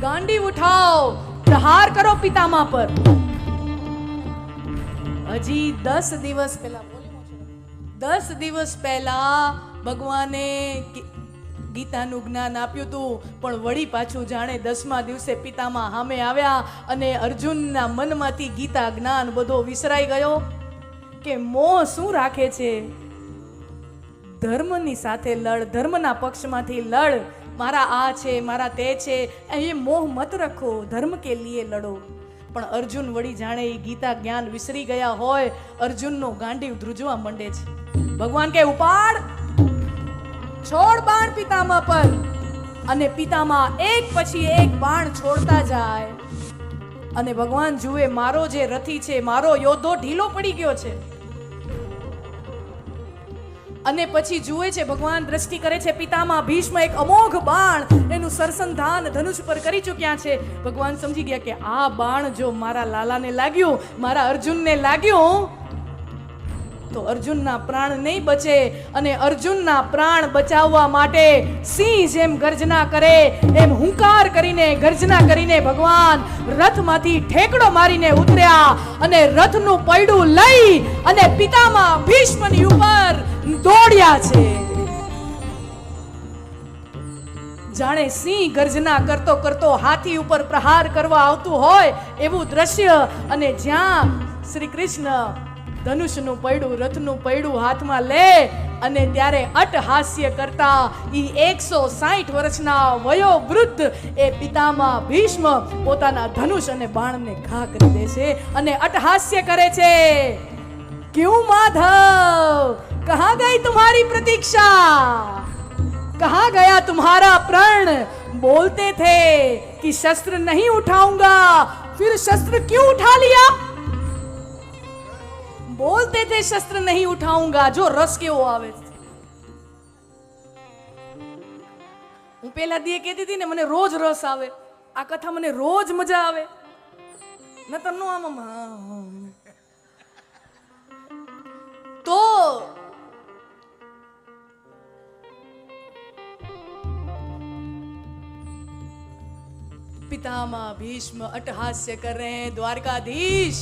ગાંડી ઉઠાવ, પ્રહાર કરો પિતામહ પર. હજી 10 દિવસ પહેલા 10 દિવસ પહેલા ભગવાને ગીતાનું જ્ઞાન આપ્યું હતું, પણ વળી પાછું જાણે 10મા દિવસે પિતામહ સામે આવ્યા અને અર્જુનના મનમાંથી ગીતા જ્ઞાન બધો વિસરાઈ ગયો કે મોહ શું રાખે છે. ધર્મની સાથે લડ, ધર્મના પક્ષમાંથી લડ. મારા આ છે, મારા તે છે, એ મોહ મત રખો, ધર્મ કે લીએ લડો. પણ અર્જુન વળી જાણે એ ગીતા જ્ઞાન વિસરી ગયા હોય, અર્જુનનો ગાંડીવ ધ્રુજવા માંડે છે. ભગવાન કે ઉપાડ, છોડ બાણ પિતામહ પર. અને પિતામહ એક પછી એક બાણ છોડતા જાય અને ભગવાન જુએ મારો જે રથી છે, મારો યોદ્ધો ઢીલો પડી ગયો છે. અને પછી જુએ છે ભગવાન, દ્રષ્ટિ કરે છે પિતામહ ભીષ્મ એક અમોઘ બાણ એનું સરસંધાન ધનુષ પર કરી ચૂક્યા છે. ભગવાન સમજી ગયા કે આ બાણ જો મારા લાલાને લાગ્યું, મારા અર્જુનને લાગ્યું તો અર્જુનના પ્રાણ નહીં બચે. અને અર્જુનના પ્રાણ બચાવવા માટે સિંહ જેમ ગર્જના કરે એમ હુંકાર કરીને, ગર્જના કરીને ભગવાન રથમાંથી ઠેકડો મારીને ઉતર્યા અને રથનું પૈડું લઈ અને પિતામહ ભીષ્મની ઉપર દોડ્યા છે. જાણે સિંહ ગર્જના કરતો કરતો હાથી ઉપર પ્રહાર કરવા આવતું હોય એવું દ્રશ્ય. અને જ્યાં શ્રી કૃષ્ણ ધનુષનું પૈડું, રથનું પૈડું હાથમાં લે અને ત્યારે અટહાસ્ય કરતા ઈ 160 વર્ષના વયોવૃદ્ધ એ પિતામહ ભીષ્મ પોતાના ધનુષ અને બાણને ઘા કરી દે છે અને અટહાસ્ય કરે છે. ક્યું માધવ, कहाँ गई तुम्हारी प्रतीक्षा, कहाँ गया तुम्हारा प्रण. बोलते थे कि शस्त्र नहीं उठाऊंगा, फिर शस्त्र क्यों उठा लिया. बोलते थे शस्त्र नहीं उठाऊंगा. जो रस કેવો આવે. હું પેલા દીએ કહેતી હતી ને મને રોજ રસ આવે, આ કથા મને રોજ મજા આવે. નતર નો આમ તો पितामह भीष्म अट्टहास्य कर रहे हैं. द्वारकाधीश,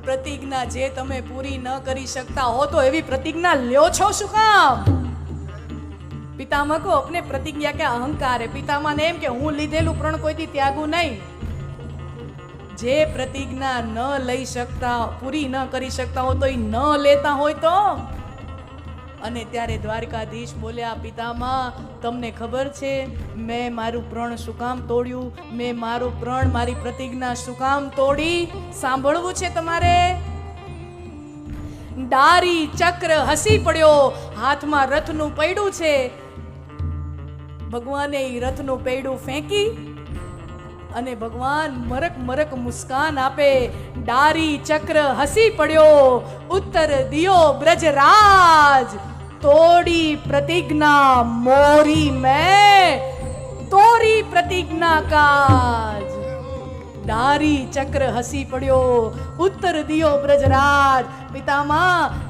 प्रतिज्ञा जे તમે પૂરી ન કરી શકતા હો તો એવી प्रतिज्ञा લ્યો છો શું કામ. પિતામહ કો अपने प्रतिज्ञा के अहंकार है. પિતામહ ને એમ કે હું લીધેલું પ્રણ કોઈથી ત્યાગું નહીં. જે प्रतिज्ञा ન લઈ શકતા, પૂરી ન કરી શકતા હો તો એ ન લેતા હોય તો. અને ત્યારે દ્વારકાધીશ બોલ્યા, પિતામહ તમને ખબર છે મેં મારું પ્રણ શું કામ તોડ્યું, મેં મારું પ્રણ, મારી પ્રતિજ્ઞા શું કામ તોડી. સાંભળવું છે તમારે. ડારી ચક્ર હસી પડ્યો, હાથમાં રથનું પૈડું છે. ભગવાને ઈ રથનું પૈડું ફેંકી અને ભગવાન મરક મરક મુસ્કાન આપે. ડારી ચક્ર હસી પડ્યો, ઉત્તર દિયો બ્રજરાજ. तोड़ी प्रतिज्ञा मोरी में, तोरी प्रतिज्ञा काज. डारी चक्र हसी પડ્યો, ઉત્તર દિયો બ્રજરાજ. પિતામહ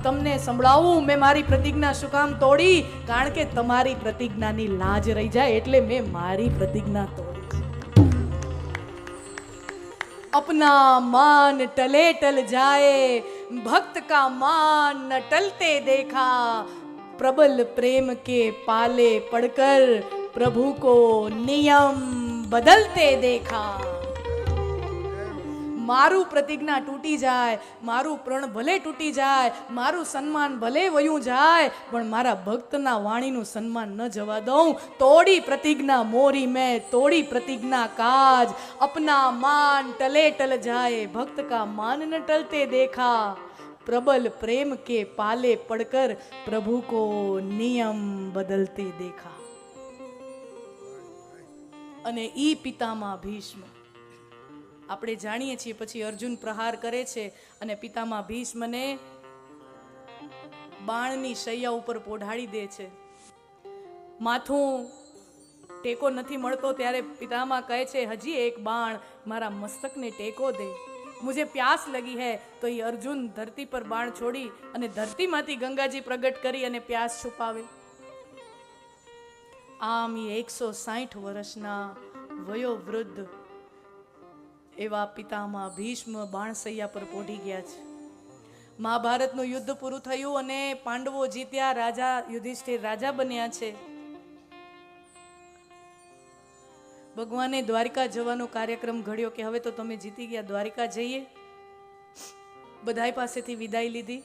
તમને સંભળાવું મેં મારી પ્રતિજ્ઞા શું કામ તોડી. કારણ કે તમારી પ્રતિજ્ઞાની લાજ રહી જાય એટલે મેં મારી પ્રતિજ્ઞા તોડી. अपना मान टले टल जाए, भक्त का मान न टलते देखा. प्रबल प्रेम के पाले पड़कर प्रभु को नियम बदलते देखा. મારું પ્રતિજ્ઞા તૂટી જાય, મારું પ્રણ ભલે તૂટી જાય, મારું સન્માન ભલે વયું જાય, પણ મારા ભક્તના વાણીનું સન્માન ન જવા દઉં. તોડી પ્રતિજ્ઞા મોરી મેં, તોડી પ્રતિજ્ઞા કાજ. अपना मान टले टल जाए, भक्त का मान न टलते देखा. प्रबल प्रेम के पाले पड़कर प्रभु को नियम बदलते देखा. અને ઈ પિતામહ ભીષ્મ આપણે જાણીએ છીએ. પછી અર્જુન પ્રહાર કરે છે અને પિતામહ ભીષ્મને બાણની શૈયા ઉપર પોઢાડી દે છે. માથું ટેકો નથી મળતો ત્યારે પિતામહ કહે છે હજી એક બાણ મારા મસ્તકને ટેકો દે. मुझे प्यास लगी है. तो ये अर्जुन धरती पर बाण छोड़ी અને ધરતીમાંથી ગંગાજી પ્રગટ કરી અને પ્યાસ છુપાવે. આમ 160 વર્ષના વયોવૃદ્ધ એવા પિતામાં ભીષ્મ બાણસૈયા પર પોઢી ગયા છે. મહાભારતનું યુદ્ધ પૂરું થયું અને પાંડવો જીત્યા, રાજા યુધિષ્ઠિર રાજા બન્યા છે. ભગવાને દ્વારિકા જવાનો કાર્યક્રમ ઘડ્યો કે હવે તો તમે જીતી ગયા, દ્વારિકા જઈએ. બધાય પાસેથી વિદાય લીધી.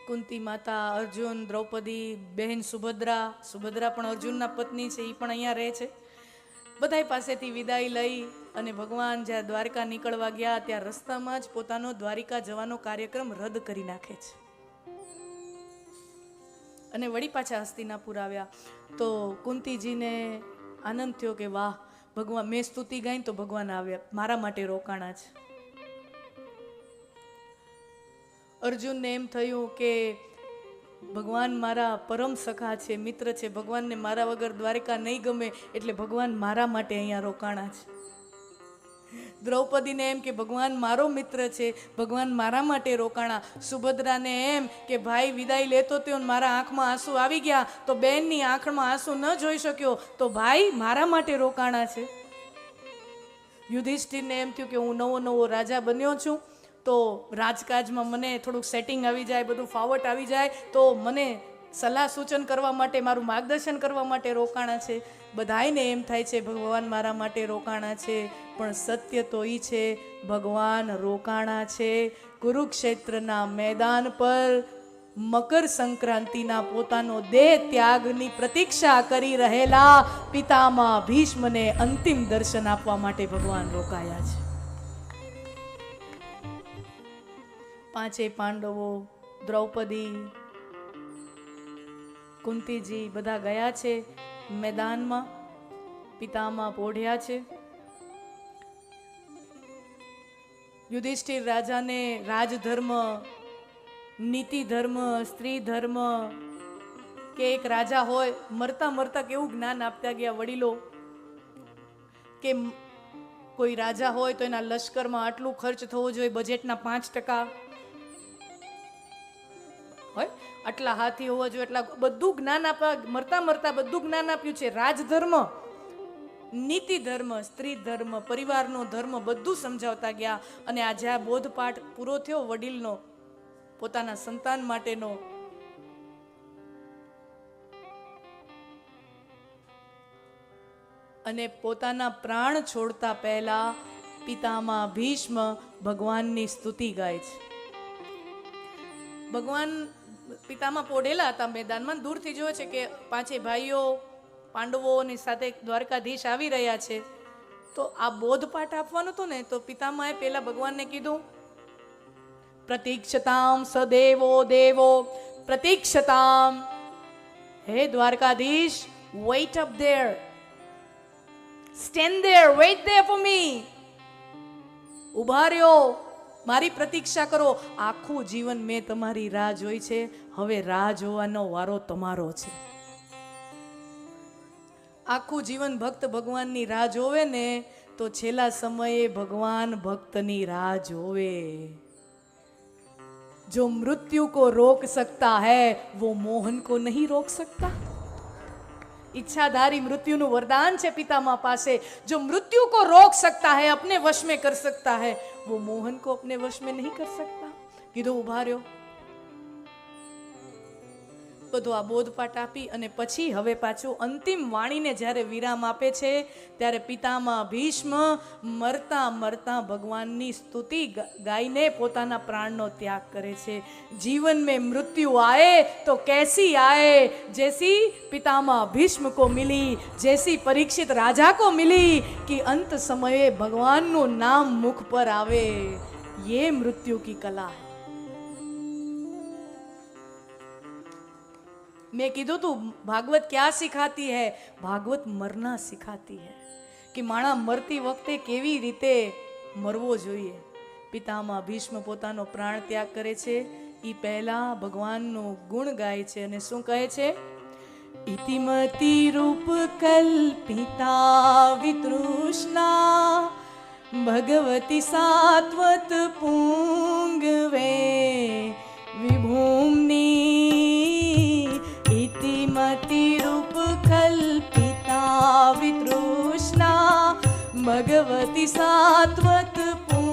કુંતી માતા, અર્જુન, દ્રૌપદી, બહેન સુભદ્રા પણ અર્જુનના પત્ની છે, એ પણ અહીંયા રહે છે. બધાય પાસેથી વિદાય લઈ અને ભગવાન જ્યાં દ્વારકા નીકળવા ગયા ત્યાં રસ્તામાં જ પોતાનો દ્વારિકા જવાનો કાર્યક્રમ રદ કરી નાખે છે અને વળી પાછા હસ્તિનાપુર આવ્યા. તો કુંતીજીને આનંદ થયો કે વાહ, ભગવાન, મેં સ્તુતિ ગાઈ તો ભગવાન આવ્યા, મારા માટે રોકાણા છે. અર્જુનને એમ થયું કે ભગવાન મારા પરમ સખા છે, મિત્ર છે, ભગવાનને મારા વગર દ્વારિકા નહીં ગમે એટલે ભગવાન મારા માટે અહીંયા રોકાણા છે. દ્રૌપદીને એમ કે ભગવાન મારો મિત્ર છે, ભગવાન મારા માટે રોકાણા. સુભદ્રાને એમ કે ભાઈ વિદાય લેતો થયો, મારા આંખમાં આંસુ આવી ગયા તો બેનની આંખમાં આંસુ ન જોઈ શક્યો તો ભાઈ મારા માટે રોકાણા છે. યુધિષ્ઠિરને એમ થયું કે હું નવો રાજા બન્યો છું તો રાજકાજમાં મને થોડુંક સેટિંગ આવી જાય, બધું ફાવટ આવી જાય તો મને સલાહ સૂચન કરવા માટે, મારું માર્ગદર્શન કરવા માટે રોકાણા છે. બધાયને એમ થાય છે ભગવાન મારા માટે રોકાણા છે, પણ સત્ય તો એ છે ભગવાન રોકાણા છે કુરુક્ષેત્રના મેદાન પર મકર સંક્રાંતિના પોતાનો દેહ ત્યાગની પ્રતીક્ષા કરી રહેલા પિતામહ ભીષ્મને અંતિમ દર્શન આપવા માટે ભગવાન રોકાયા છે. પાંચે પાંડવો, દ્રૌપદી, કુંતીજી બધા ગયા છે મેદાનમાં, પિતામહ પોઢ્યા છે. યુધિષ્ઠિર રાજાને રાજધર્મ, નીતિ ધર્મ, સ્ત્રી ધર્મ કે એક રાજા હોય મરતા મરતા કેવું જ્ઞાન આપતા ગયા વડીલો કે કોઈ રાજા હોય તો એના લશ્કરમાં આટલું ખર્ચ થવો જોઈએ, બજેટના 5% હોય, આટલા હાથી હોવા જોઈએ, એટલા, બધું જ્ઞાન આપવા, મરતા મરતા બધું જ્ઞાન આપ્યું છે. રાજધર્મ, નીતિ ધર્મ, સ્ત્રી ધર્મ, પરિવારનો ધર્મ બધું સમજાવતા ગયા. અને આજે આ બોધપાઠ પૂરો થયો વડીલનો, પોતાના સંતાન માટેનો, અને પોતાના પ્રાણ છોડતા પહેલા પિતામહ ભીષ્મ ભગવાનની સ્તુતિ ગાય છે. ભગવાન પિતામહ પોઢેલા હતા મેદાનમાં, દૂરથી જોવે છે કે પાંચે ભાઈઓ પાંડવોની સાથે દ્વારકાધીશ આવી રહ્યા છે. તો આ બોધપાઠ આપવાનો હતો ને, તો પિતામહે પહેલા ભગવાનને કીધું, પ્રતીક્ષતામ સદેવો દેવો પ્રતીક્ષતામ, હે Dwarkadhish, wait up there, stand there, wait there for me, ઉભા રહ્યો, મારી પ્રતીક્ષા કરો. આખું જીવન મેં તમારી રાહ જોઈ છે, હવે રાહ જોવાનો વારો તમારો છે. આખું જીવન ભક્ત ભગવાનની રાહ જોવે ને તો છેલ્લા સમયે ભગવાન ભક્તની રાહ જોવે. जो मृत्यु को रोक सकता है वो मोहन को नहीं रोक सकता. इच्छाधारी मृत्युનું वरदान છે પિતામહ પાસે. जो मृत्यु को रोक सकता है, अपने वश में कर सकता है, वो मोहन को अपने वश में नहीं कर सकता. કીધું ઉભા રહ્યો. બધો આ બોધપાઠ આપી અને પછી હવે પાછું અંતિમ વાણીને જ્યારે વિરામ આપે છે ત્યારે પિતામહ ભીષ્મ મરતા મરતા ભગવાનની સ્તુતિ ગાઈને પોતાના પ્રાણનો ત્યાગ કરે છે. જીવન में मृत्यु आए तो कैसी आए, जैसी पितामह भीष्म को मिली, जैसी परीक्षित राजा को मिली कि अंत समये भगवानનું नाम मुख पर आवे, ये मृत्यु की कला है. मैं कीधु तू भागवत क्या सिखाती है, भागवत मरना सिखाती है कि माणा मरती वखते केवी रीते मरवो જોઈએ. પિતામહ ભીષ્મ પોતાનો પ્રાણ ત્યાગ કરે છે એ પહેલા ભગવાનનું ગુણ ગાય છે અને શું કહે છે, ઇતિમતિ રૂપ કલ્પિતા વિતૃષ્ણા ભગવતી સાત્વત પુંગવે વિભૂમની, ઇતિમતિ રૂપ કલ્પિતા વિતૃષ્ણા ભગવતી સાત્વત પૂ